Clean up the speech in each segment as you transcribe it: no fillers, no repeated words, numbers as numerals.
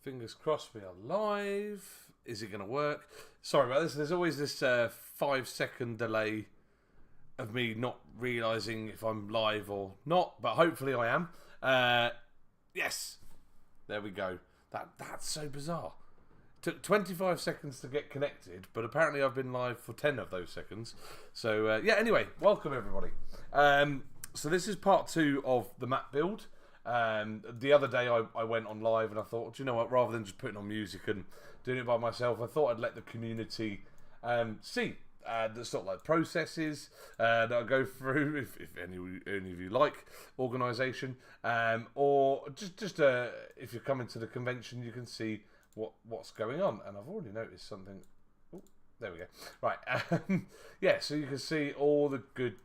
Fingers crossed we are live. Is it going to work? Sorry about this. There's always this 5-second delay of me not realising if I'm live or not, but hopefully I am. Yes. There we go. That's so bizarre. Took 25 seconds to get connected, but apparently I've been live for 10 of those seconds. So, yeah, anyway, welcome everybody. So this is part 2 of the map build. The other day I went on live and I thought, do you know what, rather than just putting on music and doing it by myself, I thought I'd let the community see the sort of like processes that I go through, if any of you like organisation, or just if you're coming to the convention, you can see what's going on. And I've already noticed something. Ooh, there we go. Right, yeah, so you can see all the good,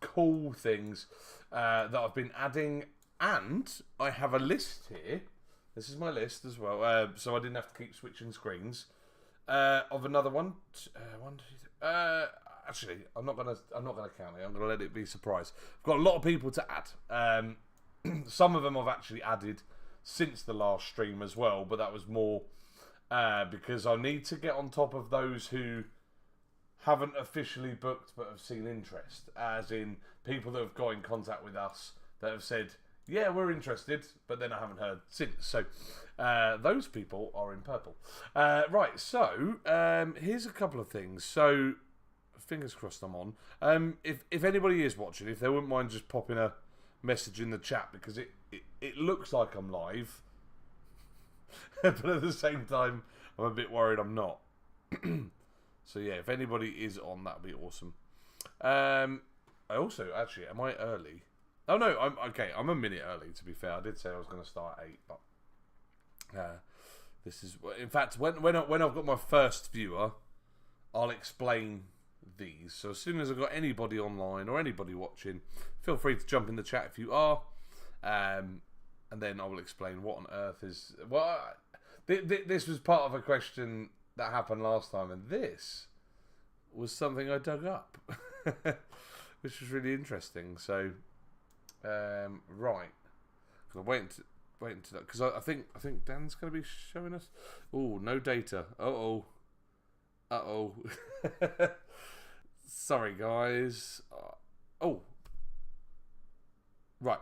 cool things that I've been adding. And I have a list here. This is my list as well, so I didn't have to keep switching screens. Of another one. Actually, I'm not gonna count it. I'm gonna let it be a surprise. I've got a lot of people to add. Some of them I've actually added since the last stream as well, but that was more because I need to get on top of those who haven't officially booked but have seen interest, as in people that have got in contact with us that have said, yeah, we're interested, but then I haven't heard since. So those people are in purple. Right, so here's a couple of things. So fingers crossed I'm on. If anybody is watching, if they wouldn't mind just popping a message in the chat, because it looks like I'm live, but at the same time I'm a bit worried I'm not. So yeah, if anybody is on, that'd be awesome. I also, actually, am I early? Oh no, I'm okay. I'm a minute early, to be fair. I did say I was going to start at 8, but this is, in fact, when I've got my first viewer, I'll explain these. So as soon as I've got anybody online or anybody watching, feel free to jump in the chat if you are, and then I will explain what on earth is. Well, this was part of a question that happened last time, and this was something I dug up, which was really interesting. So. Right, because I'm waiting to that, because I think Dan's going to be showing us. Oh, no data. Uh oh. Sorry, guys. Oh, right.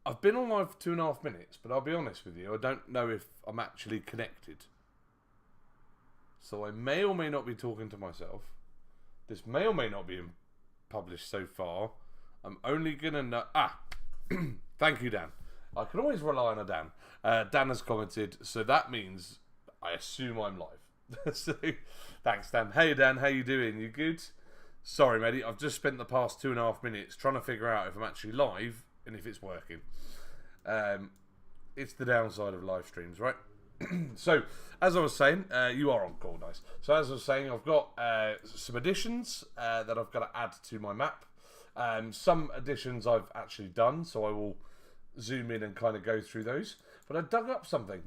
I've been on live for 2.5 minutes, but I'll be honest with you, I don't know if I'm actually connected. So I may or may not be talking to myself. This may or may not be published so far. I'm only going to know... thank you, Dan. I can always rely on a Dan. Dan has commented, so that means I assume I'm live. So, thanks, Dan. Hey, Dan, how you doing? You good? Sorry, matey. I've just spent the past 2.5 minutes trying to figure out if I'm actually live and if it's working. It's the downside of live streams, right? So, as I was saying, you are on call, nice. So, as I was saying, I've got some additions that I've got to add to my map. Some additions I've actually done, so I will zoom in and kind of go through those. But I dug up something.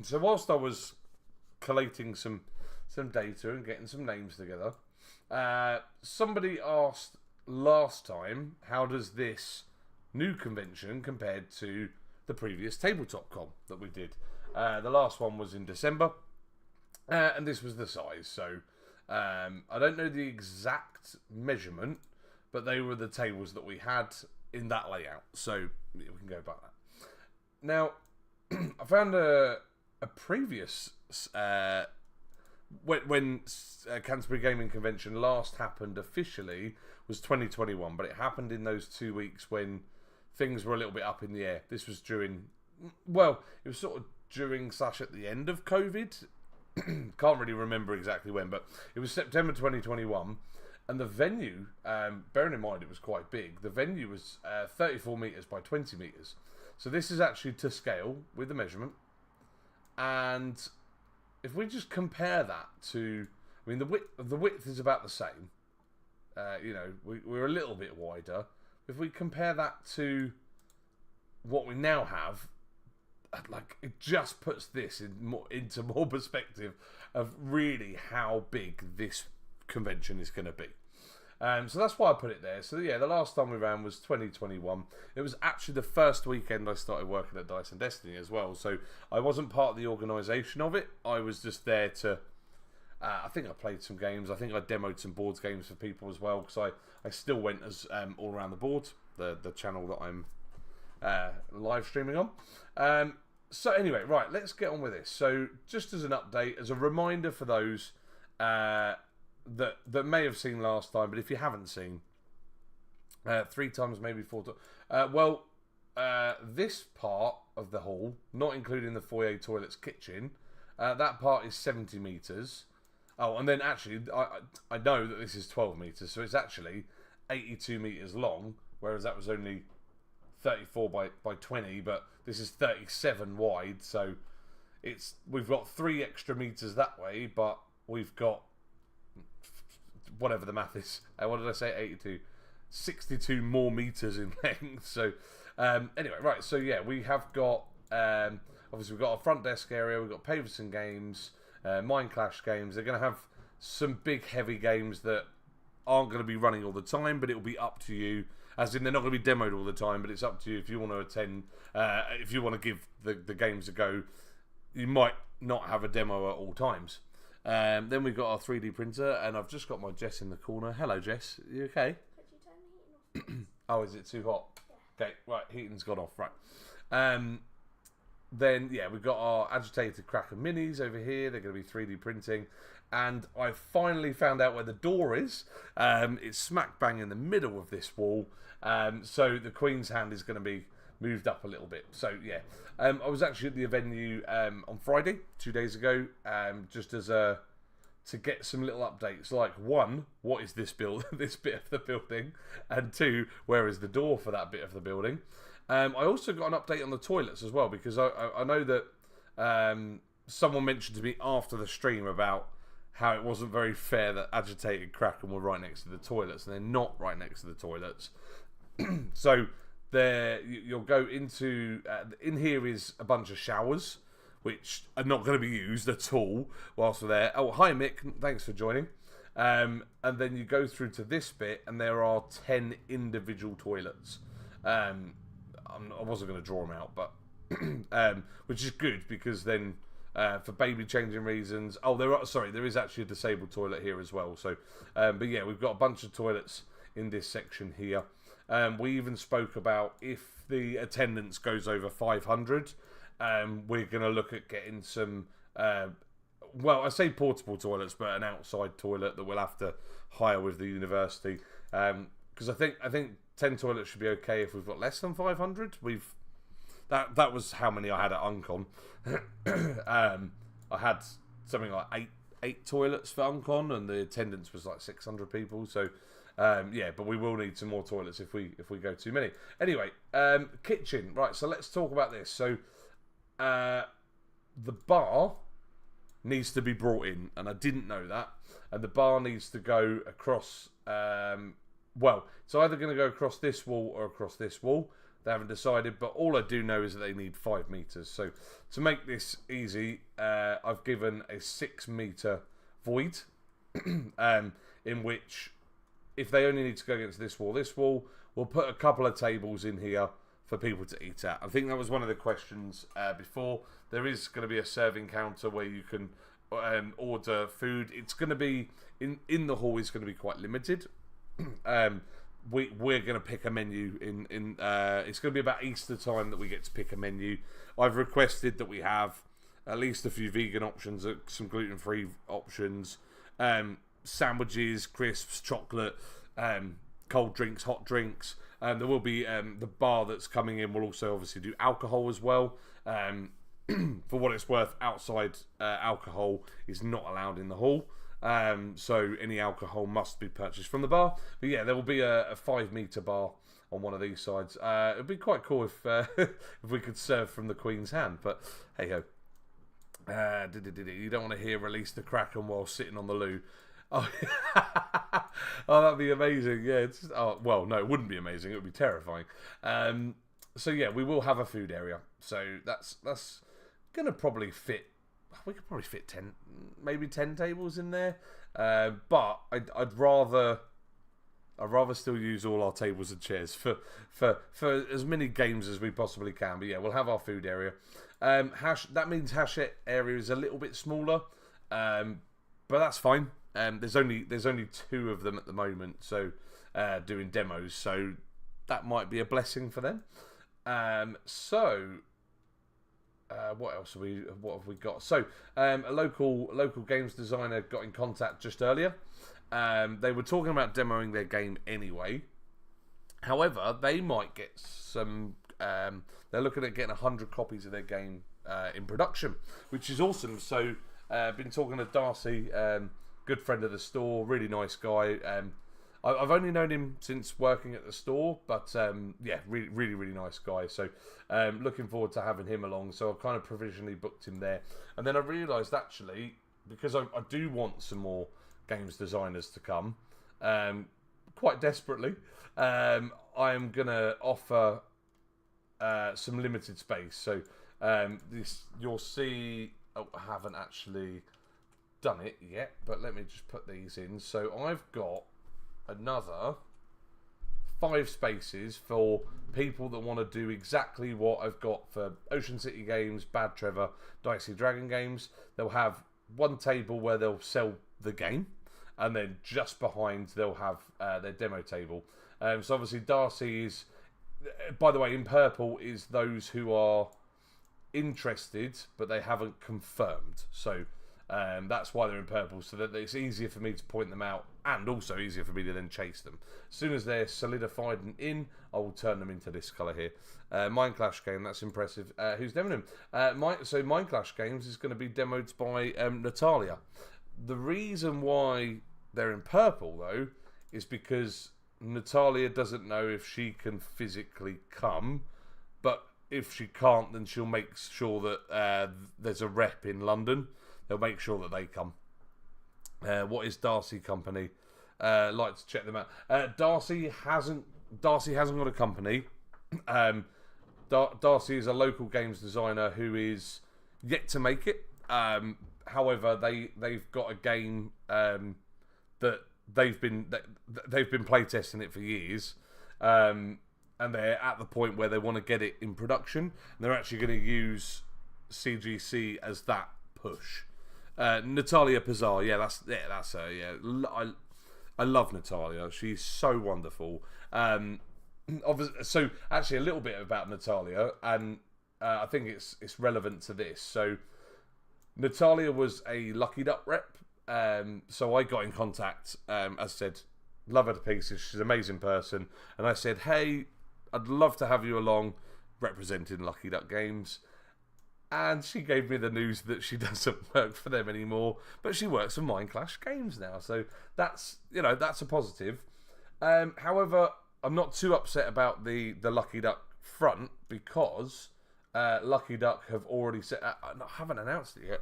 So whilst I was collating some data and getting some names together, somebody asked last time, how does this new convention compare to the previous tabletop con that we did? The last one was in December, and this was the size. So I don't know the exact measurement, but they were the tables that we had in that layout. So we can go back that. Now, I found a previous... when Canterbury Gaming Convention last happened officially was 2021, but it happened in those 2 weeks when things were a little bit up in the air. This was during... Well, it was sort of during / at the end of COVID. Can't really remember exactly when, but it was September 2021. And the venue, bearing in mind it was quite big, the venue was 34 metres by 20 metres. So this is actually to scale with the measurement. And if we just compare that to, I mean, the width is about the same. You know, we're a little bit wider. If we compare that to what we now have, like, it just puts this into more perspective of really how big this convention is going to be. So that's why I put it there. So yeah, the last time we ran was 2021. It was actually the first weekend I started working at Dice and Destiny as well. So I wasn't part of the organisation of it. I was just there to... I think I played some games. I think I demoed some boards games for people as well, because I still went as all around the board, the channel that I'm live streaming on. So anyway, right, let's get on with this. So just as an update, as a reminder for those that may have seen last time, but if you haven't seen, 3 times, maybe 4 times. This part of the hall, not including the foyer, toilets, kitchen, that part is 70 metres. Oh, and then actually, I know that this is 12 metres, so it's actually 82 metres long, whereas that was only 34 by 20, but this is 37 wide, so we've got 3 extra metres that way, but we've got, whatever the math is, what did I say, 82? 62 more metres in length, so anyway, right, so yeah, we have got, obviously we've got our front desk area, we've got Paverson Games, Mind Clash games. They're going to have some big heavy games that aren't going to be running all the time, but it'll be up to you, as in they're not going to be demoed all the time, but it's up to you if you want to attend, if you want to give the games a go. You might not have a demo at all times. Then we've got our 3D printer, and I've just got my Jess in the corner. Hello Jess, are you okay? Could you turn the heating off? Oh, is it too hot? Yeah. Okay, right, heating's gone off, right. Then, yeah, we've got our agitated Kraken minis over here. They're going to be 3D printing. And I finally found out where the door is. It's smack bang in the middle of this wall. So the Queen's Hand is going to be moved up a little bit. So, yeah. I was actually at the venue on Friday, 2 days ago, just as to get some little updates. Like, 1, what is this this bit of the building? And 2, where is the door for that bit of the building? I also got an update on the toilets as well, because I know that someone mentioned to me after the stream about how it wasn't very fair that Agitated Kraken were right next to the toilets, and they're not right next to the toilets. So you'll go into... in here is a bunch of showers, which are not going to be used at all whilst we're there. Oh, hi Mick, thanks for joining. And then you go through to this bit, and there are 10 individual toilets. I wasn't going to draw them out, but which is good, because then for baby changing reasons. Oh, there is actually a disabled toilet here as well. So, but yeah, we've got a bunch of toilets in this section here. We even spoke about if the attendance goes over 500, we're going to look at getting some. Well, I say portable toilets, but an outside toilet that we'll have to hire with the university. Because I think 10 toilets should be okay if we've got less than 500. That was how many I had at Uncon. I had something like eight toilets for Uncon, and the attendance was like 600 people. So yeah, but we will need some more toilets if we go too many. Anyway, kitchen, right? So let's talk about this. So the bar needs to be brought in, and I didn't know that. And the bar needs to go across. Well, it's either going to go across this wall or across this wall. They haven't decided, but all I do know is that they need 5 meters. So to make this easy, I've given a 6 meter void, in which, if they only need to go against this wall, we'll put a couple of tables in here for people to eat at. I think that was one of the questions before. There is going to be a serving counter where you can order food. It's going to be in the hall is going to be quite limited. We're going to pick a menu in it's going to be about Easter time that we get to pick a menu. I've requested that we have at least a few vegan options, some gluten-free options, sandwiches, crisps, chocolate, cold drinks, hot drinks. There will be the bar that's coming in will also obviously do alcohol as well. For what it's worth, outside alcohol is not allowed in the hall. So any alcohol must be purchased from the bar. But yeah, there will be a 5 meter bar on one of these sides. It would be quite cool if if we could serve from the Queen's Hand. But hey ho, you don't want to hear "Release the Kraken" while sitting on the loo. Oh, oh, that'd be amazing. Yeah, well, no, it wouldn't be amazing. It would be terrifying. So yeah, we will have a food area. So that's gonna probably fit. We could probably fit 10, maybe 10 tables in there. But I'd rather I'd rather still use all our tables and chairs for as many games as we possibly can. But yeah, we'll have our food area. That means Hachette area is a little bit smaller, but that's fine. There's only 2 of them at the moment, so doing demos. So that might be a blessing for them. What else what have we got? So a local games designer got in contact just earlier. They were talking about demoing their game anyway. However, they might get some. They're looking at getting 100 copies of their game in production, which is awesome. So, been talking to Darcy, good friend of the store, really nice guy. I've only known him since working at the store, but yeah, really nice guy. So, looking forward to having him along. So, I've kind of provisionally booked him there, and then I realised actually, because I do want some more games designers to come, quite desperately, I am gonna offer some limited space. So this, you'll see, I haven't actually done it yet, but let me just put these in. So I've got another 5 spaces for people that want to do exactly what I've got for Ocean City Games, Bad Trevor, Dicey Dragon Games. They'll have one table where they'll sell the game, and then just behind they'll have their demo table. So obviously Darcy is, by the way, in purple is those who are interested but they haven't confirmed. So that's why they're in purple, so that it's easier for me to point them out, and also easier for me to then chase them. As soon as they're solidified and in, I will turn them into this colour here. Mind Clash game, that's impressive. Who's demoing them? So Mind Clash Games is going to be demoed by Natalia. The reason why they're in purple, though, is because Natalia doesn't know if she can physically come, but if she can't, then she'll make sure that there's a rep in London. They'll make sure that they come. What is Darcy Company? Like to check them out. Darcy hasn't got a company. Darcy is a local games designer who is yet to make it. However, they've got a game that they've been playtesting it for years, and they're at the point where they want to get it in production. And they're actually going to use CGC as that push. Natalia Pizar, that's her. Yeah, I love Natalia. She's so wonderful. So actually, a little bit about Natalia, and I think it's relevant to this. So Natalia was a Lucky Duck rep. So I got in contact, as I said, love her to pieces. She's an amazing person, and I said, hey, I'd love to have you along representing Lucky Duck Games. And she gave me the news that she doesn't work for them anymore, but she works for Mind Clash Games now. So that's a positive. However, I'm not too upset about the Lucky Duck front, because Lucky Duck have already I haven't announced it yet.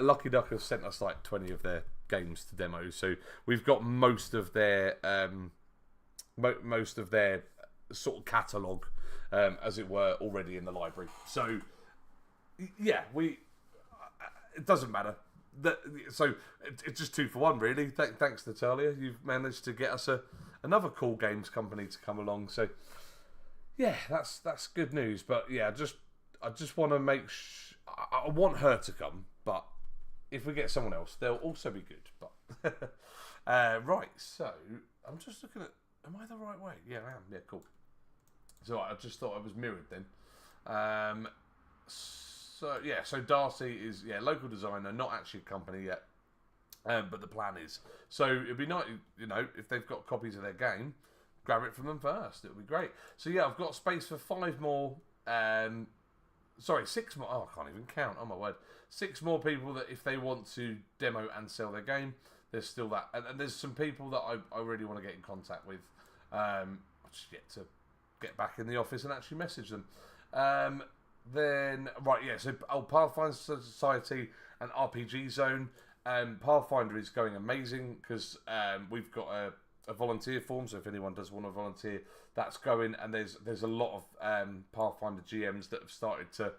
Lucky Duck have sent us like 20 of their games to demo, so we've got most of their sort of catalogue, as it were, already in the library. So yeah, it doesn't matter. So it's just 2 for 1, really. Thanks, Natalia. You've managed to get us another cool games company to come along. So yeah, that's good news. But yeah, I just want to make I want her to come, but if we get someone else, they'll also be good. But right, so I'm just looking at, am I the right way? Yeah, I am. Yeah, cool. So I just thought I was mirrored then. So Darcy is local designer, not actually a company yet, but the plan is. So it'd be nice, if they've got copies of their game, grab it from them first. It would be great. So yeah, I've got space for 5 more. 6 more. Oh, I can't even count. Oh my word, 6 more people that if they want to demo and sell their game, there's still that. And there's some people that I really want to get in contact with. I'm just yet to get back in the office and actually message them. Then so Pathfinder Society and RPG Zone. Pathfinder is going amazing because we've got a volunteer form, so if anyone does want to volunteer, that's going, and there's a lot of Pathfinder GMs that have started to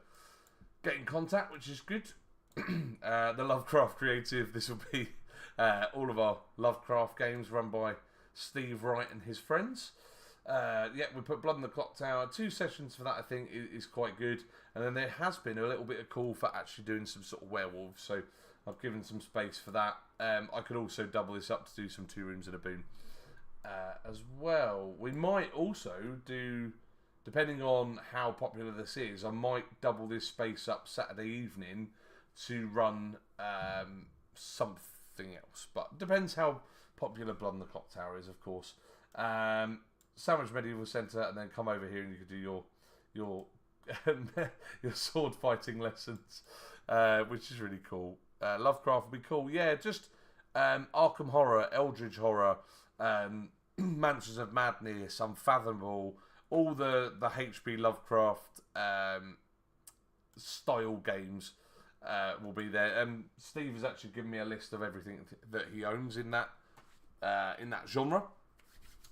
get in contact, which is good. The Lovecraft Creative, this will be all of our Lovecraft games run by Steve Wright and his friends. Yeah, we put Blood on the Clock Tower. 2 sessions for that, I think, is quite good. And then there has been a little bit of call for actually doing some sort of werewolves. So I've given some space for that. I could also double this up to do some 2 rooms and a boon as well. We might also do, depending on how popular this is, I might double this space up Saturday evening to run something else. But depends how popular Blood on the Clock Tower is, of course. Sandwich Medieval Centre, and then come over here and you could do your your sword fighting lessons, which is really cool. Lovecraft would be cool. Yeah, just Arkham Horror, Eldritch Horror, Mansions of Madness, Unfathomable, all the HP Lovecraft style games will be there. Steve has actually given me a list of everything that he owns in that genre.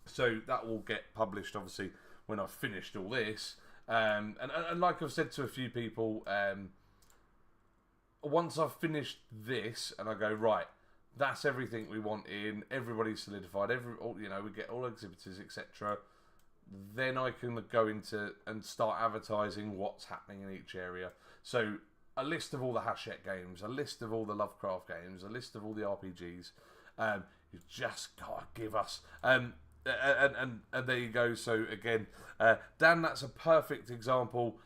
So that will get published, obviously, when I've finished all this. And like I've said to a few people, once I've finished this and I go, right, that's everything we want in, everybody's solidified, we get all exhibitors, etc. Then I can go into and start advertising what's happening in each area. So a list of all the Hachette games, a list of all the Lovecraft games, a list of all the RPGs. You just gotta give us... And there you go. So again, Dan, that's a perfect example.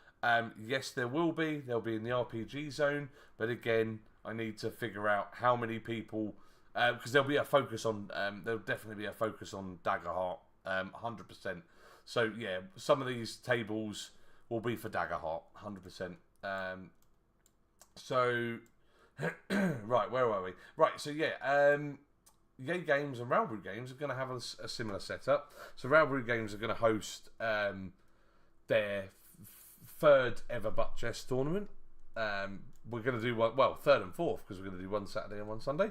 Yes, there'll be in the RPG zone, but again, I need to figure out how many people, because there'll be a focus on, there'll definitely be a focus on Daggerheart, 100%. So yeah, some of these tables will be for Daggerheart, 100%. So right, where were we? Right, so yeah. Yay Games and Railbrew Games are going to have a similar setup. So Railbrew Games are going to host their 3rd ever butt chess tournament. We're going to do one, well, 3rd and 4th, because we're going to do one Saturday and one Sunday.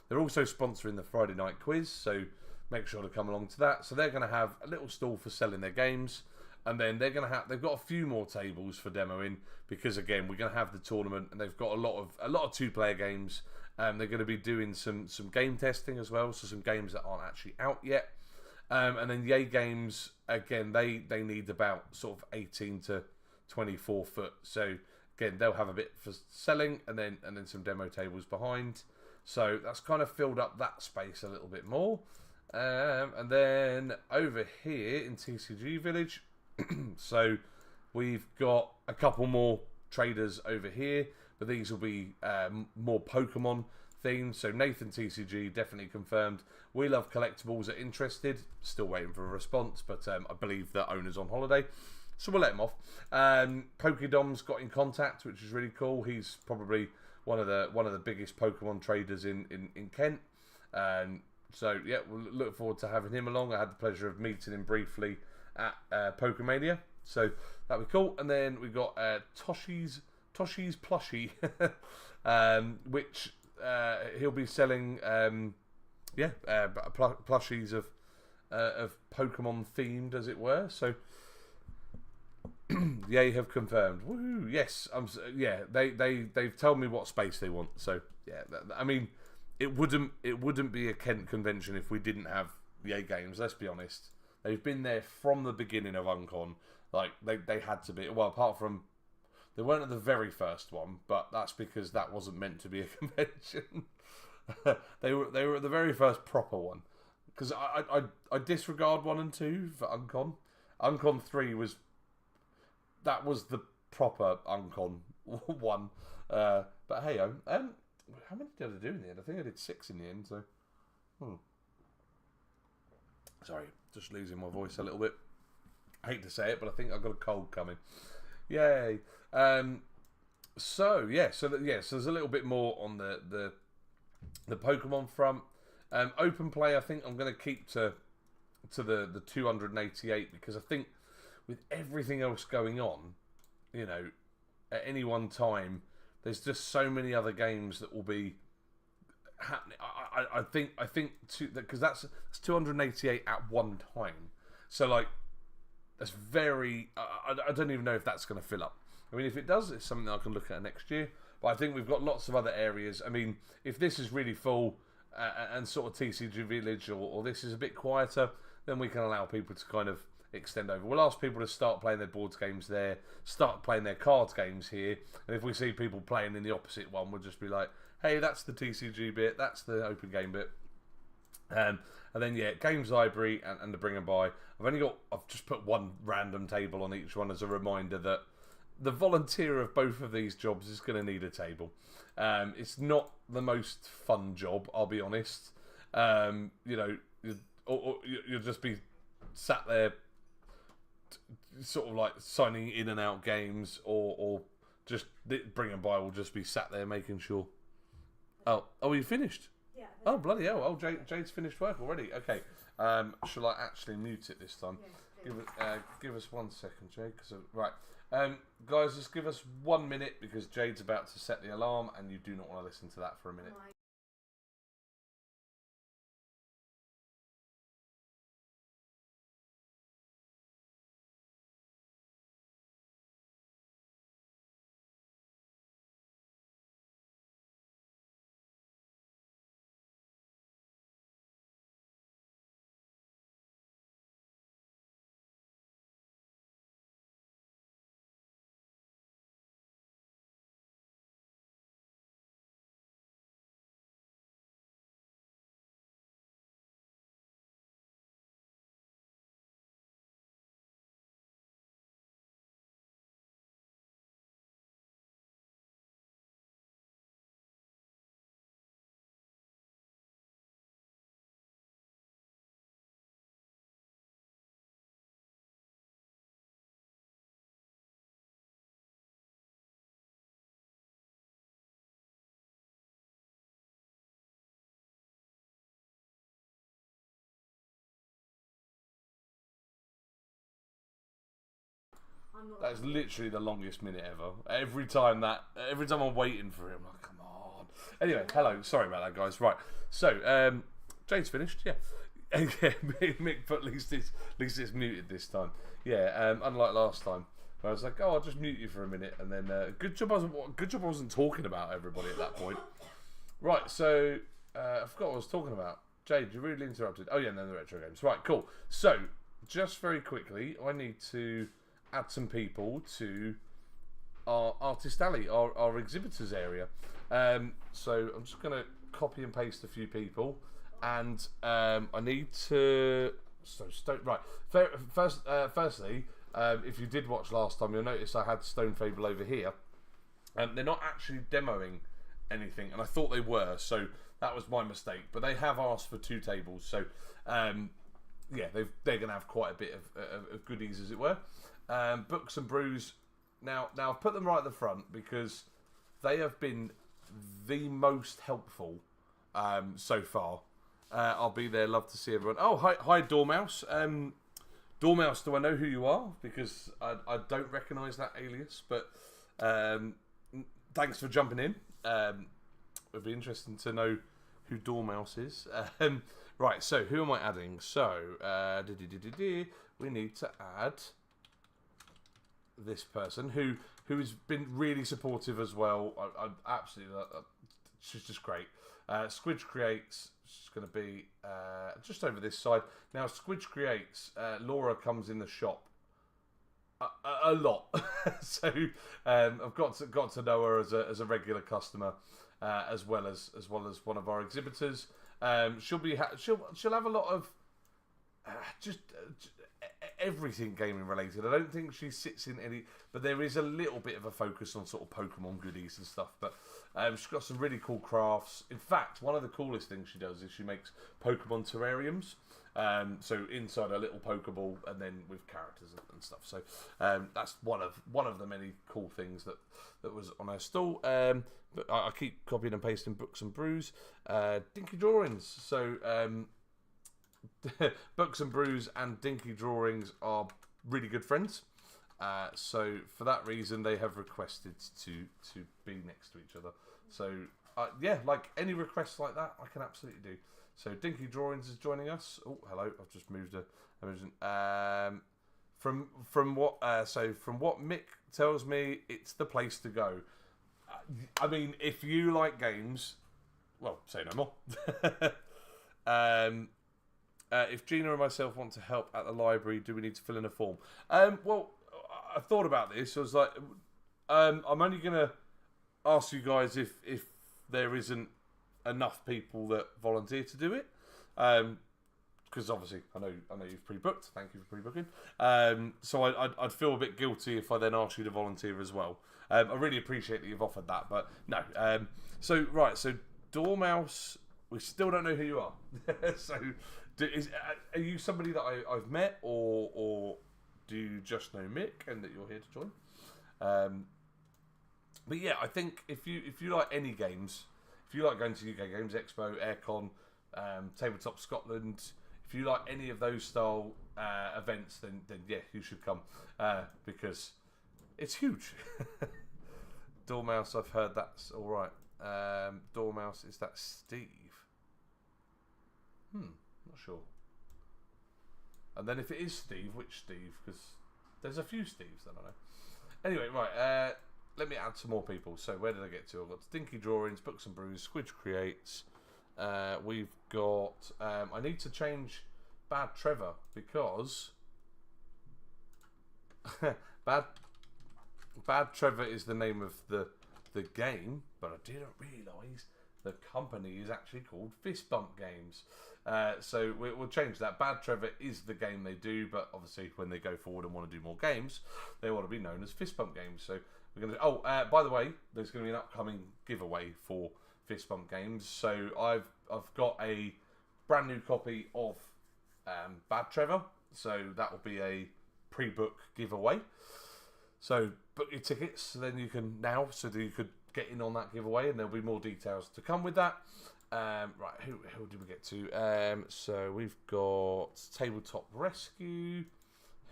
They're also sponsoring the Friday night quiz, so make sure to come along to that. So they're going to have a little stall for selling their games, and then they've got a few more tables for demoing, because again, we're going to have the tournament, and they've got a lot of 2-player games. They're going to be doing some game testing as well, so some games that aren't actually out yet. And then Yay Games, again, they need about sort of 18 to 24 foot. So again, they'll have a bit for selling, and then some demo tables behind. So that's kind of filled up that space a little bit more. And then over here in TCG Village, so we've got a couple more traders over here. But these will be more Pokemon themed. So Nathan TCG definitely confirmed. We Love Collectibles are interested. Still waiting for a response, but I believe the owner's on holiday, so we'll let him off. Pokedom's got in contact, which is really cool. He's probably one of the biggest Pokemon traders in Kent. So yeah, we'll look forward to having him along. I had the pleasure of meeting him briefly at Pokemania, so that'll be cool. And then we got Toshi's Plushie, which he'll be selling, plushies of Pokemon themed, as it were. So, Yay have confirmed. Woohoo! Yes, they've told me what space they want. So yeah, I mean, it wouldn't be a Kent convention if we didn't have Yay Games. Let's be honest. They've been there from the beginning of Uncon. Like they had to be. Well, apart from. They weren't at the very first one, but that's because that wasn't meant to be a convention. they were at the very first proper one, because I disregard 1 and 2 for Uncon. Uncon 3 was the proper Uncon 1. But hey, how many did I do in the end? I think I did 6 in the end. So, sorry, just losing my voice a little bit. I hate to say it, but I think I've got a cold coming. Yay! So there's a little bit more on the Pokemon front. Open play, I think I'm going to keep to the 288, because I think with everything else going on, at any one time, there's just so many other games that will be happening. I think because that's 288 at one time. So like, that's very. I don't even know if that's going to fill up. I mean, if it does, it's something that I can look at next year. But I think we've got lots of other areas. I mean, if this is really full, and sort of TCG Village or this is a bit quieter, then we can allow people to kind of extend over. We'll ask people to start playing their boards games there, start playing their cards games here, and if we see people playing in the opposite one, we'll just be like, hey, that's the TCG bit, that's the open game bit. And then yeah, games library and the bring and buy. I've just put one random table on each one as a reminder that the volunteer of both of these jobs is going to need a table. It's not the most fun job, I'll be honest. You know, you'll just be sat there, sort of like signing in and out games, or just bring and buy will just be sat there making sure. Oh, you finished? Yeah. Oh, bloody hell! Oh, Jade's finished work already. Okay. Shall I actually mute it this time? Yeah, give us 1 second, Jade. Right. Guys, just give us 1 minute because Jade's about to set the alarm, and you do not want to listen to that for a minute. That's literally the longest minute ever. Every time I'm waiting for him, I'm like, come on. Anyway, hello. Sorry about that, guys. Right. So, Jade's finished. Yeah. Mick, but at least it's muted this time. Yeah. Unlike last time, where I was like, oh, I'll just mute you for a minute, and then good job I wasn't talking about everybody at that point. Right. So I forgot what I was talking about. Jade, you really interrupted. Oh yeah, and then the retro games. Right. Cool. So just very quickly, I need to add some people to our artist alley, our exhibitors area. So I'm just going to copy and paste a few people, and I need to. Right. Firstly, if you did watch last time, you'll notice I had Stone Fable over here. They're not actually demoing anything, and I thought they were, so that was my mistake. But they have asked for 2 tables, so yeah, they're going to have quite a bit of goodies, as it were. Books and Brews. Now I've put them right at the front because they have been the most helpful so far. I'll be there. Love to see everyone. Oh, hi Dormouse. Dormouse, do I know who you are? Because I don't recognise that alias, but thanks for jumping in. It'd be interesting to know who Dormouse is. Right, so who am I adding? So we need to add this person who has been really supportive as well. I absolutely, she's just great. Squidge Creates, she's going to be just over this side. Now, Squidge Creates, Laura comes in the shop a lot, so I've got to know her as a regular customer, as well as one of our exhibitors. She'll have a lot of just everything gaming related. I don't think she sits in any, but there is a little bit of a focus on sort of Pokemon goodies and stuff. But she's got some really cool crafts. In fact, one of the coolest things she does is she makes Pokemon terrariums. So inside a little Pokeball, and then with characters and stuff. So that's one of the many cool things that was on her stall. But I keep copying and pasting Books and Brews, Dinky Drawings. So Books and Brews and Dinky Drawings are really good friends. So for that reason, they have requested to be next to each other. So yeah, like any requests like that, I can absolutely do. So Dinky Drawings is joining us. Oh, hello! I've just moved from what Mick tells me, it's the place to go. I mean, if you like games, well, say no more. If Gina and myself want to help at the library, do we need to fill in a form? Well, I thought about this. I was like, I'm only going to ask you guys if there isn't enough people that volunteer to do it. Because obviously, I know you've pre-booked. Thank you for pre-booking. So I'd feel a bit guilty if I then asked you to volunteer as well. I really appreciate that you've offered that, but no. So Dormouse, we still don't know who you are. So, are you somebody that I've met, or do you just know Mick and that you're here to join? But yeah, I think if you like any games, if you like going to UK Games Expo, Aircon, Tabletop Scotland, if you like any of those style events, then yeah, you should come because it's huge. Dormouse, I've heard that's all right. Dormouse, is that Steve? Not sure. And then if it is Steve, which Steve? Because there's a few Steves that I know. Anyway, right. Let me add some more people. So where did I get to? I've got Stinky Drawings, Books and Brews, Squidge Creates. We've got. I need to change Bad Trevor because Bad Trevor is the name of the game, but I didn't realise the company is actually called Fist Bump Games. So we'll change that. Bad Trevor is the game they do, but obviously when they go forward and want to do more games, they want to be known as Fist Bump Games. So we're going to. Oh, by the way, there's going to be an upcoming giveaway for Fist Bump Games. So I've got a brand new copy of Bad Trevor. So that will be a pre-book giveaway. So book your tickets, so then you can now, so that you could get in on that giveaway, and there'll be more details to come with that. Right, who did we get to? So we've got Tabletop Rescue,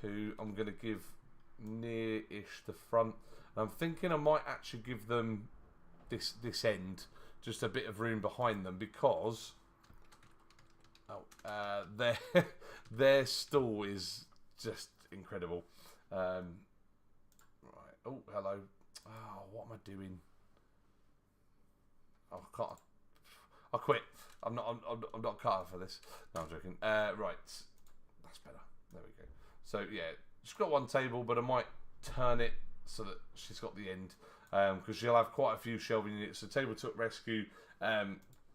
who I'm going to give near-ish the front. I'm thinking I might actually give them this end, just a bit of room behind them, because their stall is just incredible. Right. Oh, hello. Oh, what am I doing? Oh, I can't. I quit. I'm not cut out for this. No, I'm joking. Right, that's better. There we go. So yeah, she's got one table, but I might turn it so that she's got the end, because she'll have quite a few shelving units. So Tabletop Rescue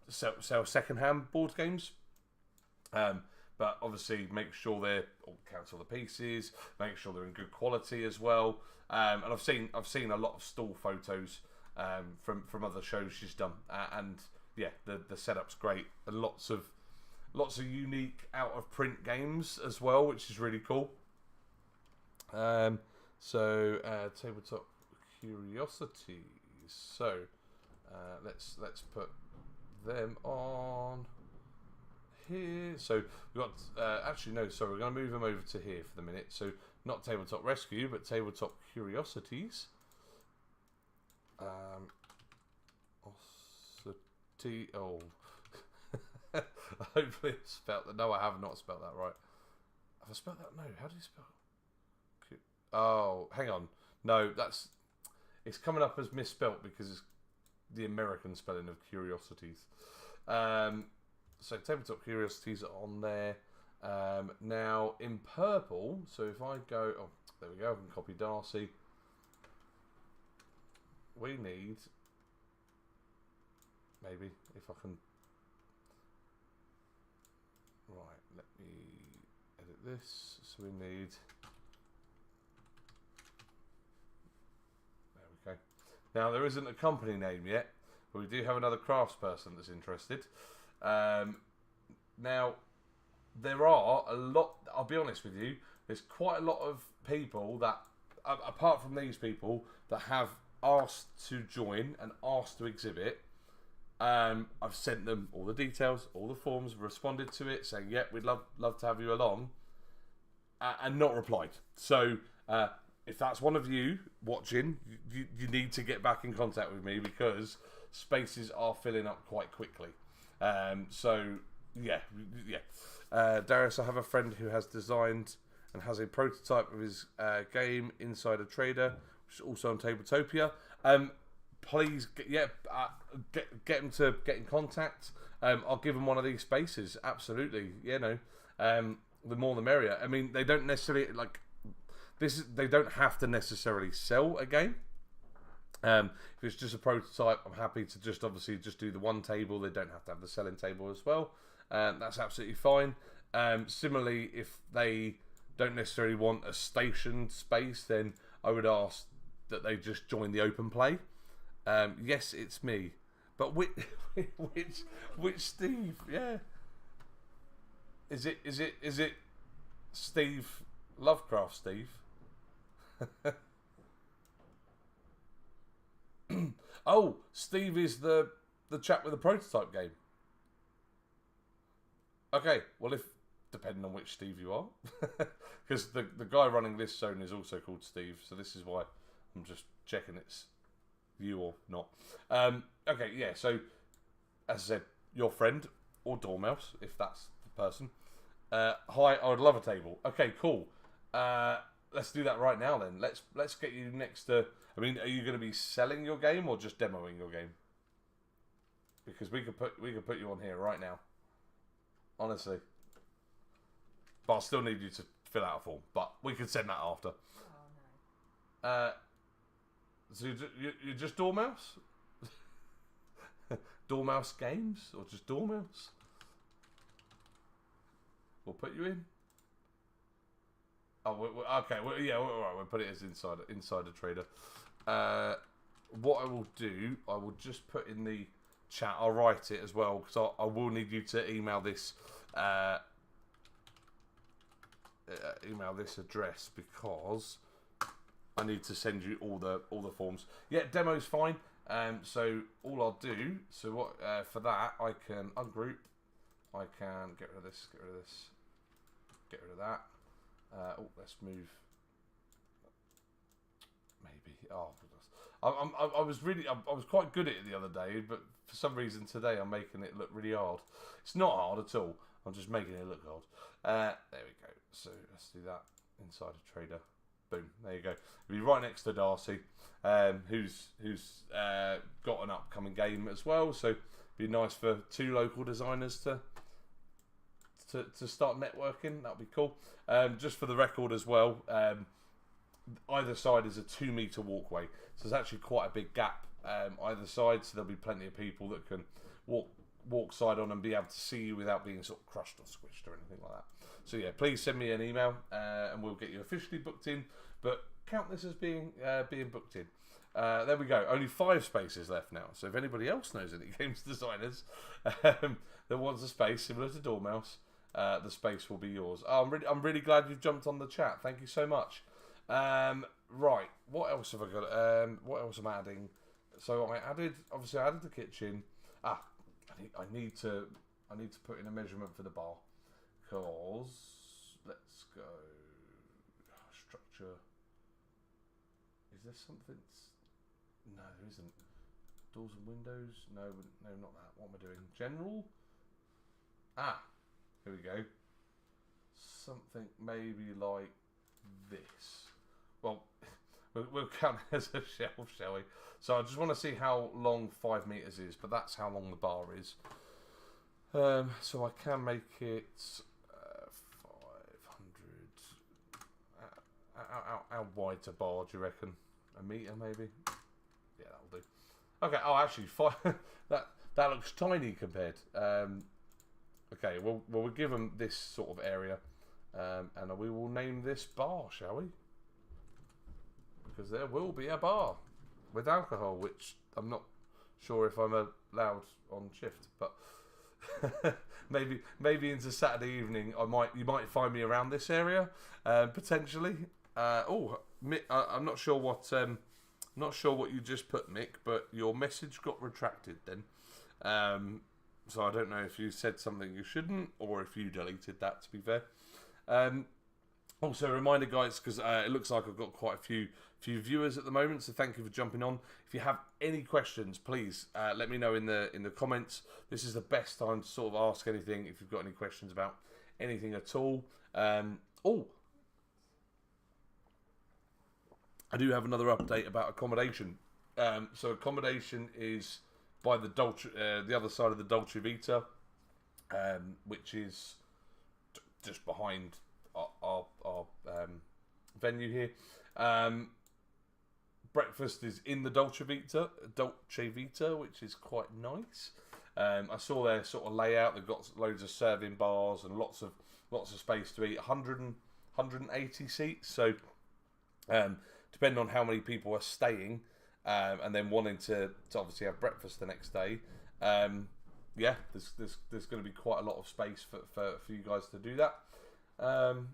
sell second-hand board games, but obviously make sure they're count all the pieces, make sure they're in good quality as well. And I've seen a lot of stall photos from other shows she's done, and yeah, the setup's great, and lots of unique out of print games as well, which is really cool. So Tabletop Curiosities. So let's put them on here. So we've got actually no, sorry, we're going to move them over to here for the minute. So not Tabletop Rescue, but Tabletop Curiosities. Oh, hopefully I spelled that. No, I have not spelled that right. Have I spelled that? No. How do you spell? Oh, hang on. No, it's coming up as misspelt because it's the American spelling of Curiosities. So Tabletop Curiosities are on there. Now in purple. So if I go, oh, there we go. I can copy Darcy. We need, maybe, if I can, right, let me edit this. So we need, there we go. Now there isn't a company name yet, but we do have another craftsperson that's interested. Now, there are a lot, I'll be honest with you, there's quite a lot of people that, apart from these people, that have asked to join and asked to exhibit. I've sent them all the details, all the forms, responded to it, saying, "Yep, we'd love to have you along," and not replied. So, if that's one of you watching, you need to get back in contact with me, because spaces are filling up quite quickly. So, yeah. Darius, I have a friend who has designed and has a prototype of his game, Insider Trader, which is also on Tabletopia. please get them to get in contact. I'll give them one of these spaces. Absolutely, the more the merrier. I mean, they don't necessarily like this. They don't have to necessarily sell a game. If it's just a prototype, I'm happy to just do the one table. They don't have to have the selling table as well. That's absolutely fine. Similarly, if they don't necessarily want a stationed space, then I would ask that they just join the open play. Yes, it's me, but which Steve? Yeah, is it Steve Lovecraft? Steve? Oh, Steve is the chap with the prototype game. Okay, well, if depending on which Steve you are, because the guy running this zone is also called Steve, so this is why I'm just checking it's you or not. Okay, yeah. So as I said, your friend or Dormouse, if that's the person. Hi, I would love a table. Okay, cool. Let's do that right now then. Let's get you next to. I mean, are you going to be selling your game or just demoing your game? Because we could put you on here right now. Honestly. But I'll still need you to fill out a form. But we could send that after. Oh no. So you're just Dormouse? Dormouse Games or just Dormouse? We'll put you in. Oh, okay. Yeah, all right. We'll put it as insider trader. What I will do, I will just put in the chat. I'll write it as well because I will need you to email this address because I need to send you all the forms. Yeah, demo's fine. So all I'll do. So what for that I can ungroup. I can get rid of this. Get rid of this. Get rid of that. Let's move. Maybe. Oh, I was quite good at it the other day, but for some reason today I'm making it look really hard. It's not hard at all. I'm just making it look hard. There we go. So let's do that. Insider trader. Boom. There you go. It'll be right next to Darcy, who's got an upcoming game as well. So it'd be nice for two local designers to start networking. That'll be cool. Just for the record as well, either side is a 2 meter walkway, so there's actually quite a big gap either side, so there'll be plenty of people that can walk side on and be able to see you without being sort of crushed or squished or anything like that. So yeah, please send me an email and we'll get you officially booked in, but count this as being booked in. There we go. Only 5 spaces left now. So if anybody else knows any games designers that wants a space similar to Dormouse, the space will be yours. Oh, I'm really glad you've jumped on the chat. Thank you so much. Right. What else have I got? What else am I adding? So I added the kitchen. I need to put in a measurement for the bar. Because let's go structure. Is there something? No, there isn't. Doors and windows? No, not that. What am I doing? General? Here we go. Something maybe like this. Well, we'll count it as a shelf, shall we? So I just want to see how long 5 meters is, but that's how long the bar is. So I can make it 500. How wide's a bar, do you reckon? A meter, maybe? Yeah, that'll do. Okay. Oh, actually, that looks tiny compared. Okay. Well, we'll give them this sort of area, and we will name this bar, shall we? Because there will be a bar with alcohol, which I'm not sure if I'm allowed on shift, but maybe into Saturday evening you might find me around this area potentially. I'm not sure what you just put, Mick, but your message got retracted then. So I don't know if you said something you shouldn't or if you deleted that, to be fair. Also, a reminder, guys, because it looks like I've got quite a few viewers at the moment, so thank you for jumping on. If you have any questions, please let me know in the comments. This is the best time to sort of ask anything if you've got any questions about anything at all. I do have another update about accommodation. So accommodation is by the the other side of the Dolce Vita, which is just behind our venue here. Breakfast is in the Dolce Vita, which is quite nice. I saw their sort of layout. They've got loads of serving bars and lots of space to eat. 180 seats. So depending on how many people are staying and then wanting to obviously have breakfast the next day, yeah, there's going to be quite a lot of space for you guys to do that. And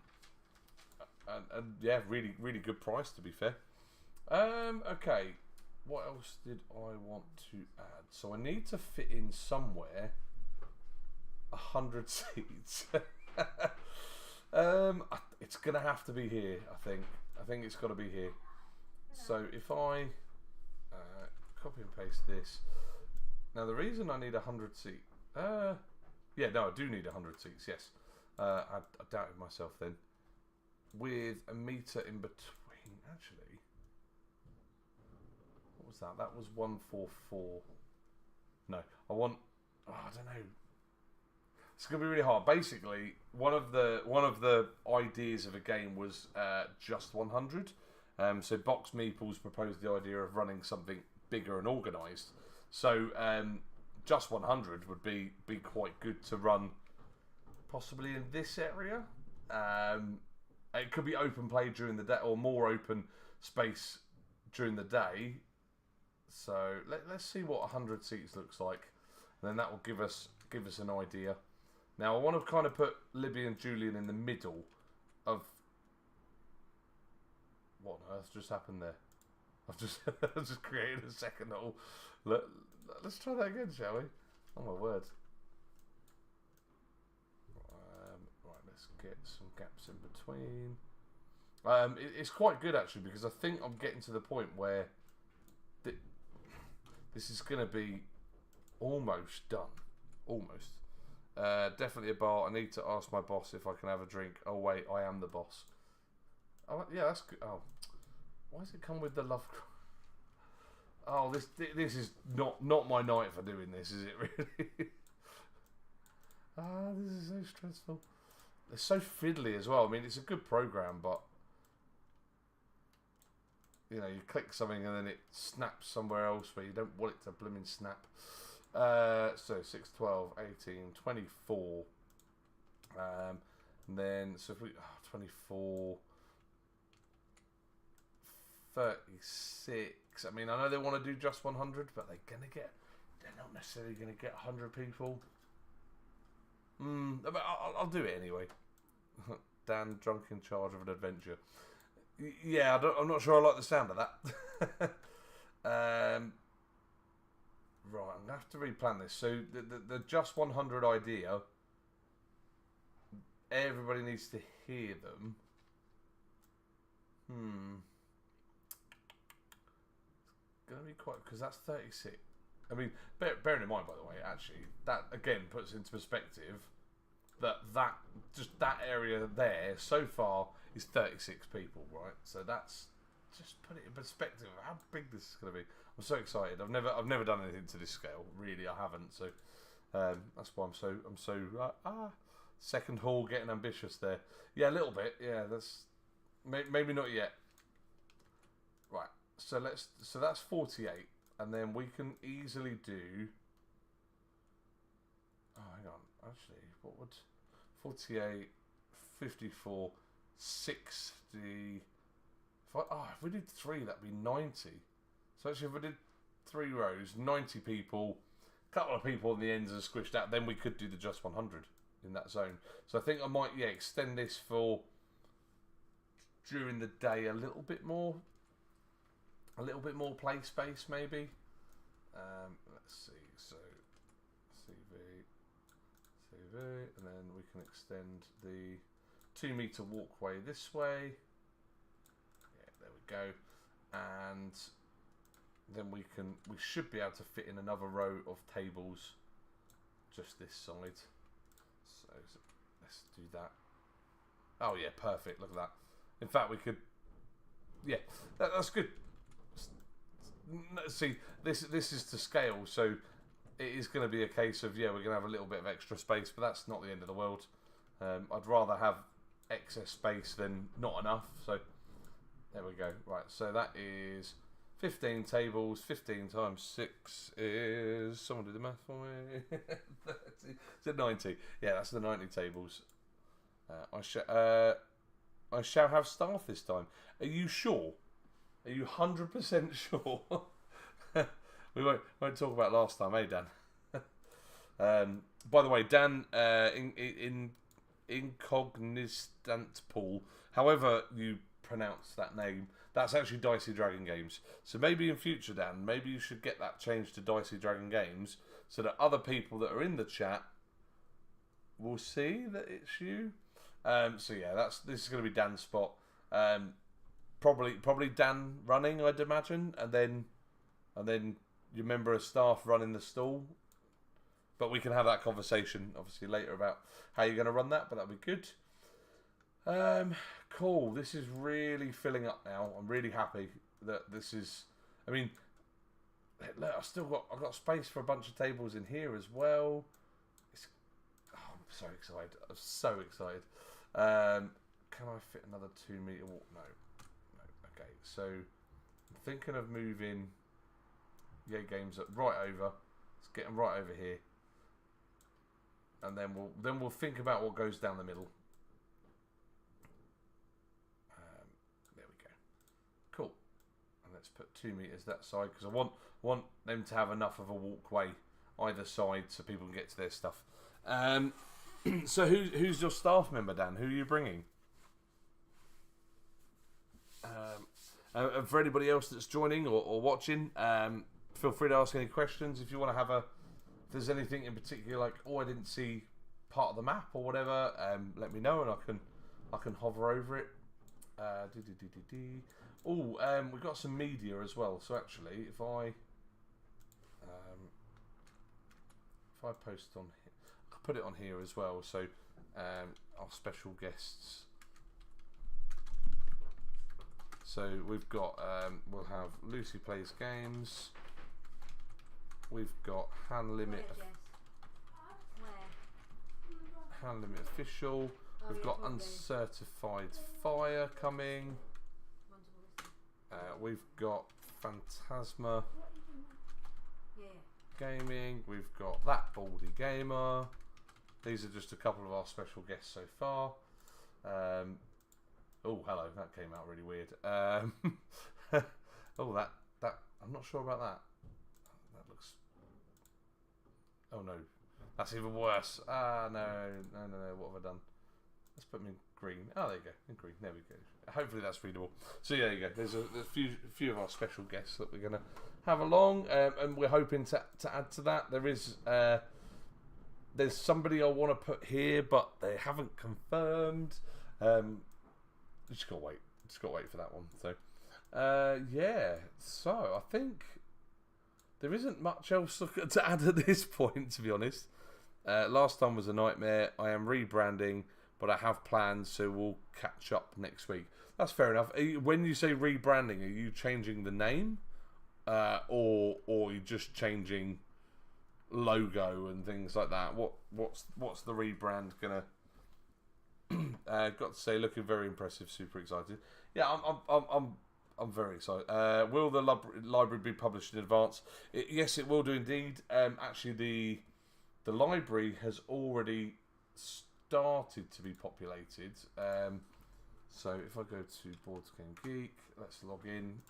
yeah, really good price, to be fair. Okay, what else did I want to add? So I need to fit in somewhere 100 seats. It's gonna have to be here. I think it's got to be here. So if I copy and paste this. Now the reason I need 100 seats. Yeah, no, I do need 100 seats. Yes, I doubted myself then. With a meter in between, actually. What was that? That was 144. No, I want. Oh, I don't know. It's gonna be really hard. Basically, one of the ideas of a game was just 100. So Box Meeples proposed the idea of running something bigger and organised. So just 100 would be quite good to run, possibly in this area. It could be open play during the day, or more open space during the day. So let's see what 100 seats looks like, and then that will give us an idea. Now I want to kind of put Libby and Julian in the middle of what on earth just happened there. I've just created a second little. Let's try that again, shall we? Oh my word! Right, let's get some gaps in between. It's quite good actually, because I think I'm getting to the point where this is going to be almost done. Almost. Definitely a bar. I need to ask my boss if I can have a drink. Oh wait, I am the boss. Oh yeah, that's good. Oh, why does it come with the love? Oh, this is not my night for doing this, is it really? This is so stressful. It's so fiddly as well. I mean, it's a good program, but you know, you click something and then it snaps somewhere else where you don't want it to blooming snap. So 6, 12, 18, 24. And then, so if we, 24, 36. I mean, I know they want to do just 100, but they're not necessarily going to get 100 people. But I'll do it anyway. Dan, drunk in charge of an adventure. Yeah, I'm not sure I like the sound of that. Right, I'm going to have to replan this. So the just 100 idea, everybody needs to hear them. It's going to be quite, because that's 36. I mean, bearing in mind, by the way, actually, that again puts into perspective that just that area there so far is 36 people, right? So that's, just put it in perspective of how big this is going to be. I'm so excited. I've never done anything to this scale. Really, I haven't. So that's why I'm so second hall getting ambitious there. Yeah, a little bit. Yeah, that's maybe not yet. Right. So that's 48, and then we can easily do. Oh, hang on. Actually, what would 48, 54, 60? If we did 3, that'd be 90. So actually, if we did 3 rows, 90 people, a couple of people on the ends are squished out, then we could do the just 100 in that zone. So I think I might, extend this for during the day a little bit more play space maybe. Let's see. So CV, and then we can extend the 2-meter walkway this way. There we go, and then we should be able to fit in another row of tables just this side. So let's do that. Oh yeah, perfect. Look at that. In fact, we could. Yeah, that's good. see, this is to scale, so it is going to be a case of, yeah, we're going to have a little bit of extra space, but that's not the end of the world. I'd rather have excess space than not enough, so there we go. Right, so that is 15 tables. 15 times 6 is... Someone do the math for me. 30. Is it 90? Yeah, that's the 90 tables. I shall have staff this time. Are you sure? Are you 100% sure? We won't talk about last time, eh, Dan? By the way, Dan, Incognistant Pool, however you pronounce that name, that's actually Dicey Dragon Games. So maybe in future, Dan, maybe you should get that changed to Dicey Dragon Games so that other people that are in the chat will see that it's you. So yeah, this is going to be Dan's spot. Probably Dan running, I'd imagine, and then your member of staff running the stall. But we can have that conversation obviously later about how you're going to run that. But that'll be good. Cool. This is really filling up now. I'm really happy that this is. I mean, look, I've got space for a bunch of tables in here as well. I'm so excited. I'm so excited. Can I fit another 2 meter walk? No. Okay, so I'm thinking of moving Yay Games up right over. Let's get them right over here, and then we'll think about what goes down the middle. There we go. Cool. And let's put 2 meters that side because I want them to have enough of a walkway either side so people can get to their stuff. So who's your staff member, Dan? Who are you bringing? For anybody else that's joining or watching, feel free to ask any questions. If you want to have if there's anything in particular, like, oh, I didn't see part of the map or whatever, let me know and I can hover over it. We've got some media as well. So actually, if I post on here, I'll put it on here as well. So our special guests. So we've got, we'll have Lucy Plays Games. We've got Hand Limit Official. We've got Uncertified Fire coming. We've got Phantasma Gaming. We've got That Baldy Gamer. These are just a couple of our special guests so far. Oh, hello. That came out really weird. Oh, that I'm not sure about that. That looks. Oh no, that's even worse. No. What have I done? Let's put them in green. Oh, there you go. In green. There we go. Hopefully that's readable. So yeah, there you go. There's a few of our special guests that we're gonna have along, and we're hoping to add to that. There's somebody I want to put here, but they haven't confirmed. Just gotta wait. For that one. So, yeah. So I think there isn't much else to add at this point, to be honest. Last time was a nightmare. I am rebranding, but I have plans, so we'll catch up next week. That's fair enough. When you say rebranding, are you changing the name, or are you just changing logo and things like that? What's the rebrand gonna? Got to say, looking very impressive. Super excited. Yeah, I'm very excited. Will the library be published in advance? Yes, it will do indeed. Actually, the library has already started to be populated. So if I go to Boards Game Geek, let's log in,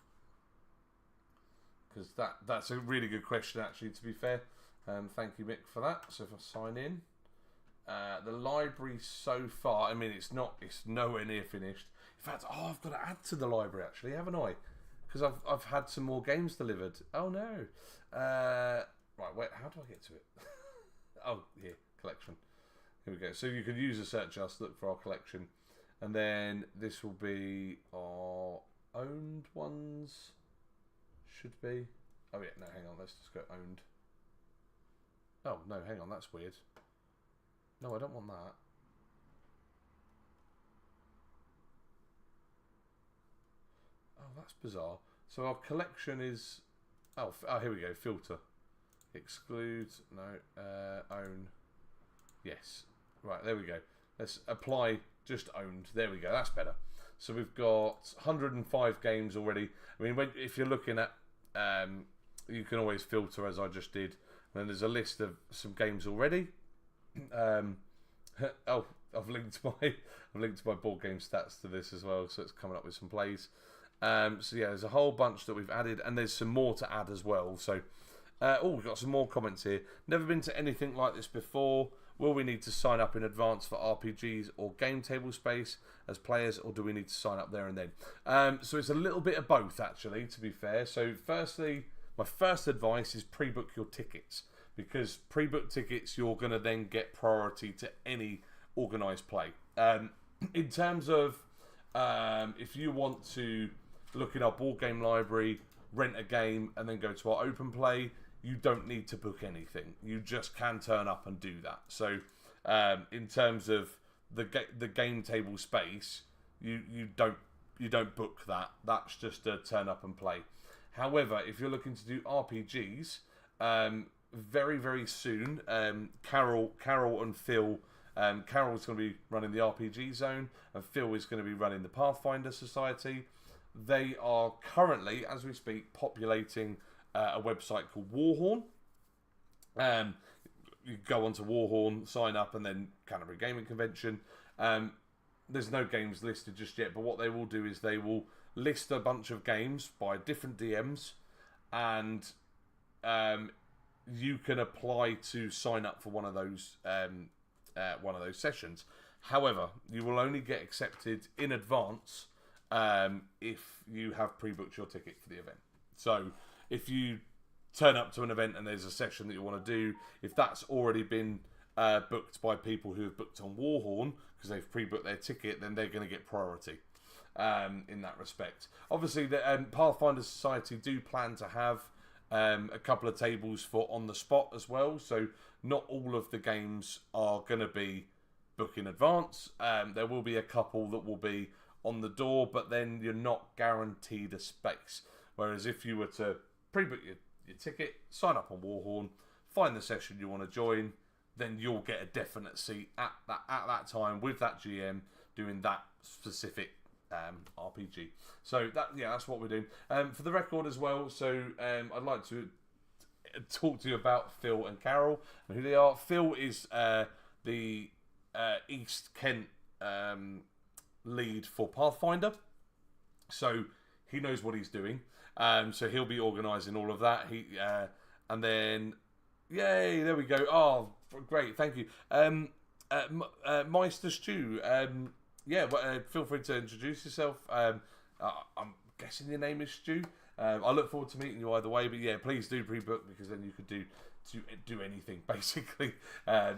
because that's a really good question, actually, to be fair. Thank you, Mick, for that. So if I sign in. The library so far, I mean, it's nowhere near finished. In fact, I've got to add to the library, actually, haven't I? Because I've had some more games delivered. Oh no. Right, wait, how do I get to it? Oh, here, collection. Here we go. So you can use a search just look for our collection, and then this will be our owned ones. Should be. Oh yeah, no, hang on. Let's just go owned. Oh no, hang on. That's weird. No, I don't want that. Oh, that's bizarre. So our collection is Oh, here we go. Filter. Exclude. No. Own. Yes. Right, there we go. Let's apply just owned. There we go. That's better. So we've got 105 games already. I mean, if you're looking at, you can always filter as I just did. And then there's a list of some games already. Oh, I've linked my board game stats to this as well, so it's coming up with some plays. So yeah, there's a whole bunch that we've added, and there's some more to add as well. So, we've got some more comments here. Never been to anything like this before. Will we need to sign up in advance for RPGs or game table space as players, or do we need to sign up there and then? So it's a little bit of both, actually, to be fair. So firstly, my first advice is pre-book your tickets, because pre-book tickets, you're going to then get priority to any organised play. In terms of if you want to look in our board game library, rent a game, and then go to our open play, you don't need to book anything. You just can turn up and do that. So in terms of the game table space, you don't book that. That's just a turn up and play. However, if you're looking to do RPGs, very, very soon, Carol and Phil, Carol's going to be running the RPG zone, and Phil is going to be running the Pathfinder Society. They are currently, as we speak, populating a website called Warhorn. You go onto Warhorn, sign up, and then Canterbury Gaming Convention. There's no games listed just yet, but what they will do is they will list a bunch of games by different DMs, and you can apply to sign up for one of those sessions. However, you will only get accepted in advance if you have pre-booked your ticket for the event. So if you turn up to an event and there's a session that you want to do, if that's already been booked by people who have booked on Warhorn because they've pre-booked their ticket, then they're going to get priority in that respect. Obviously, the Pathfinder Society do plan to have a couple of tables for on the spot as well, so not all of the games are going to be booked in advance. There will be a couple that will be on the door, but then you're not guaranteed a space. Whereas if you were to pre-book your ticket, sign up on Warhorn, find the session you want to join, then you'll get a definite seat at that time with that GM doing that specific RPG. So that's what we're doing. For the record as well, so I'd like to talk to you about Phil and Carol and who they are. Phil is the East Kent lead for Pathfinder, so he knows what he's doing. So he'll be organising all of that. And then, yay, there we go. Oh, great, thank you. Meister Stew, feel free to introduce yourself. I'm guessing your name is Stu. I look forward to meeting you either way, but yeah, please do pre-book, because then you could do anything basically.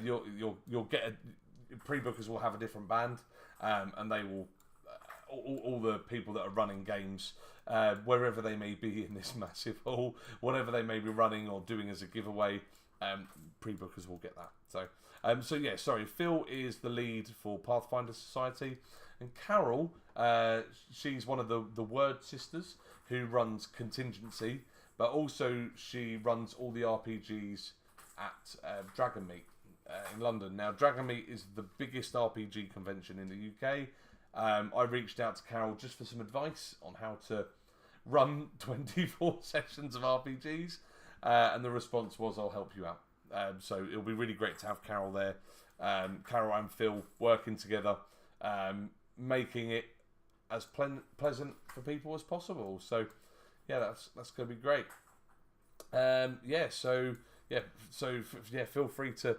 You'll get pre-bookers will have a different band, and they will all the people that are running games wherever they may be in this massive hall, whatever they may be running or doing as a giveaway, pre-bookers will get that. So Phil is the lead for Pathfinder Society, and Carol, she's one of the Word Sisters who runs Contingency, but also she runs all the RPGs at Dragon Meet in London. Now, Dragon Meet is the biggest RPG convention in the UK. I reached out to Carol just for some advice on how to run 24 sessions of RPGs, and the response was, I'll help you out. So it'll be really great to have Carol there. Carol and Phil working together, making it as pleasant for people as possible. So yeah, that's going to be great. Feel free to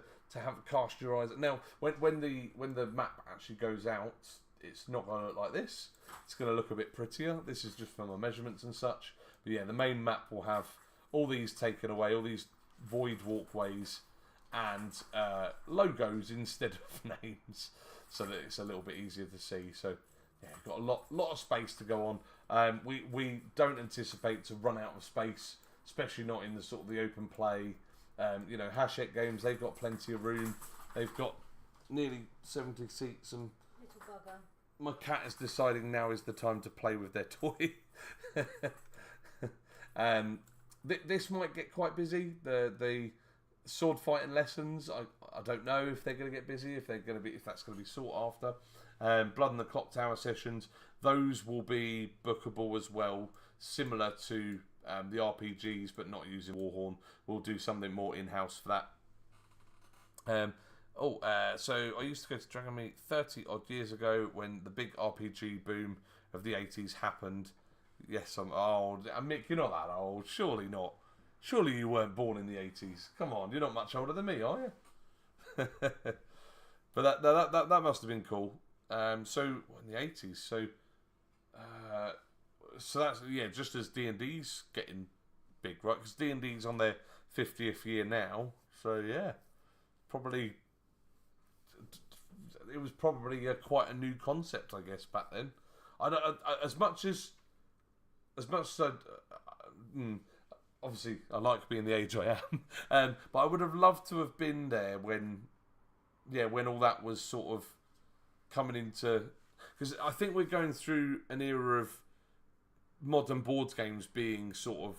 cast your eyes. Now, when the map actually goes out, it's not going to look like this. It's going to look a bit prettier. This is just from the measurements and such. But yeah, the main map will have all these taken away, all these void walkways and logos instead of names, so that it's a little bit easier to see. So yeah, we've got a lot of space to go on. We don't anticipate to run out of space, especially not in the sort of the open play. Hachette Games, they've got plenty of room. They've got nearly 70 seats, and Little bugger. my cat is deciding now is the time to play with their toy. this might get quite busy. The sword fighting lessons, I don't know if they're going to get busy, if that's going to be sought after. Blood and the Clock Tower sessions, those will be bookable as well, similar to the RPGs, but not using Warhorn. We'll do something more in-house for that. So I used to go to Dragon Meet 30 odd years ago when the big RPG boom of the 80s happened. Yes, I'm old. Mick, you're not that old. Surely not. Surely you weren't born in the 80s. Come on, you're not much older than me, are you? But that must have been cool. So in the 80s, so that's just as D&D's getting big, right? Because D&D's on their 50th year now. So yeah, it was probably quite a new concept, I guess, back then. As much as obviously I like being the age I am, but I would have loved to have been there when all that was sort of coming into, because I think we're going through an era of modern board games being sort of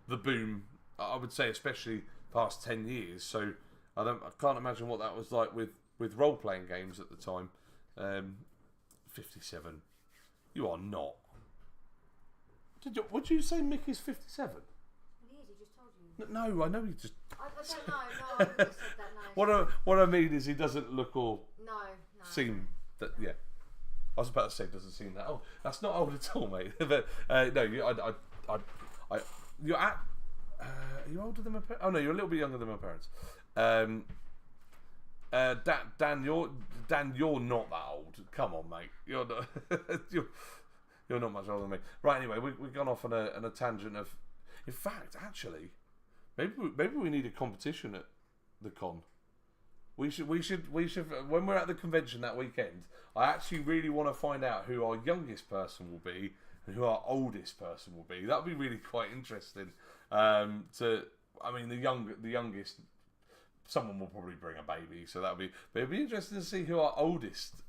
the boom. I would say especially past 10 years. So I can't imagine what that was like with role playing games at the time. 57. You are not. Would you say Mick is 57? He is, he just told you. No, I know he just. I don't know, no, I haven't said that, no. What I mean is he doesn't look or No. seem that. Yeah, I was about to say doesn't seem that old. That's not old at all, mate. But no, you're at. Are you older than my parents? Oh no, you're a little bit younger than my parents. Dan, you're not that old. Come on, mate. You're not. You're not much older than me. Right. Anyway, we've gone off on a tangent of. In fact, actually, maybe we need a competition at the con. We should when we're at the convention that weekend. I actually really want to find out who our youngest person will be and who our oldest person will be. That would be really quite interesting. The youngest. Someone will probably bring a baby, so but it'd be interesting to see who our oldest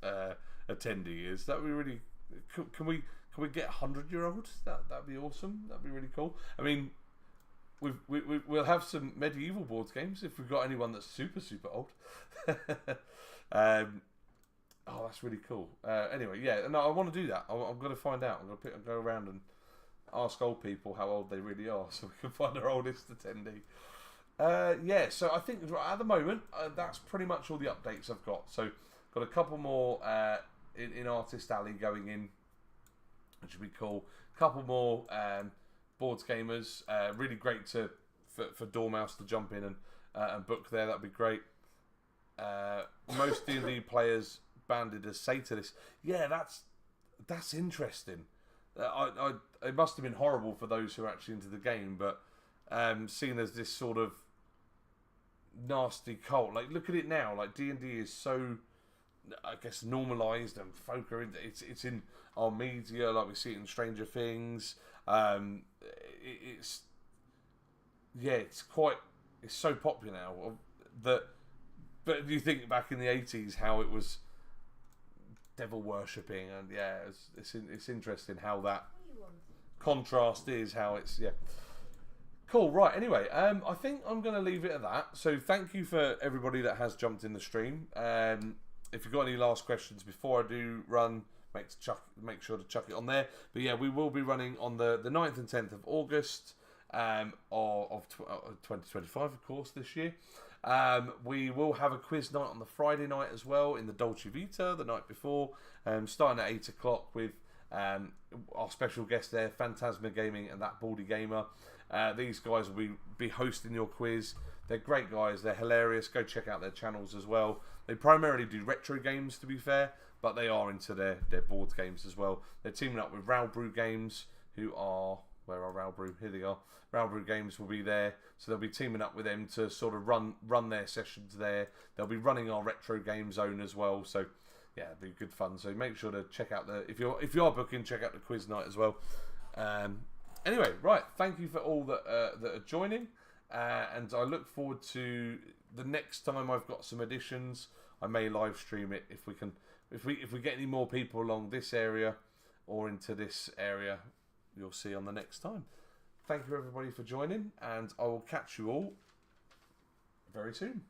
attendee is. That would be really. Can we get 100-year-olds? That'd be awesome. That'd be really cool. I mean, we'll have some medieval board games if we've got anyone that's super old. That's really cool. Anyway, yeah, no, I want to do that. I'm going to find out. I'm going to go around and ask old people how old they really are, so we can find our oldest attendee. So I think at the moment that's pretty much all the updates I've got. So got a couple more in Artist Alley going in, which would be cool. Couple more boards gamers. Really great for Dormouse to jump in and book there. That'd be great. Most D&D players banded as Satanists. Yeah, that's interesting. It must have been horrible for those who are actually into the game, but seen as this sort of nasty cult. Like, look at it now. Like, D&D is so, I guess, normalised and folk are into it's in our media. Like, we see it in Stranger Things. It's so popular now that. But you think back in the 80s how it was devil worshipping, and it's interesting how that contrast is. How it's cool. Right. Anyway, I think I'm going to leave it at that. So thank you for everybody that has jumped in the stream. If you've got any last questions before I do run, make sure to chuck it on there. But yeah, we will be running on the 9th and 10th of August of 2025, of course, this year. We will have a quiz night on the Friday night as well in the Dolce Vita the night before, starting at 8 o'clock with our special guest there, Phantasma Gaming and That Baldy Gamer. These guys will be hosting your quiz. They're great guys. They're hilarious. Go check out their channels as well. They primarily do retro games, to be fair, but they are into their board games as well. They're teaming up with Rowbrew Games, who are... Where are Rowbrew? Here they are. Rowbrew Games will be there, so they'll be teaming up with them to sort of run their sessions there. They'll be running our retro game zone as well. So yeah, it'll be good fun. So make sure to check out if you are booking, check out the quiz night as well. Anyway, right. Thank you for all that are joining, and I look forward to the next time I've got some additions. I may live stream it if we can. If we get any more people along this area or into this area, you'll see on the next time. thank you everybody for joining, and I will catch you all very soon.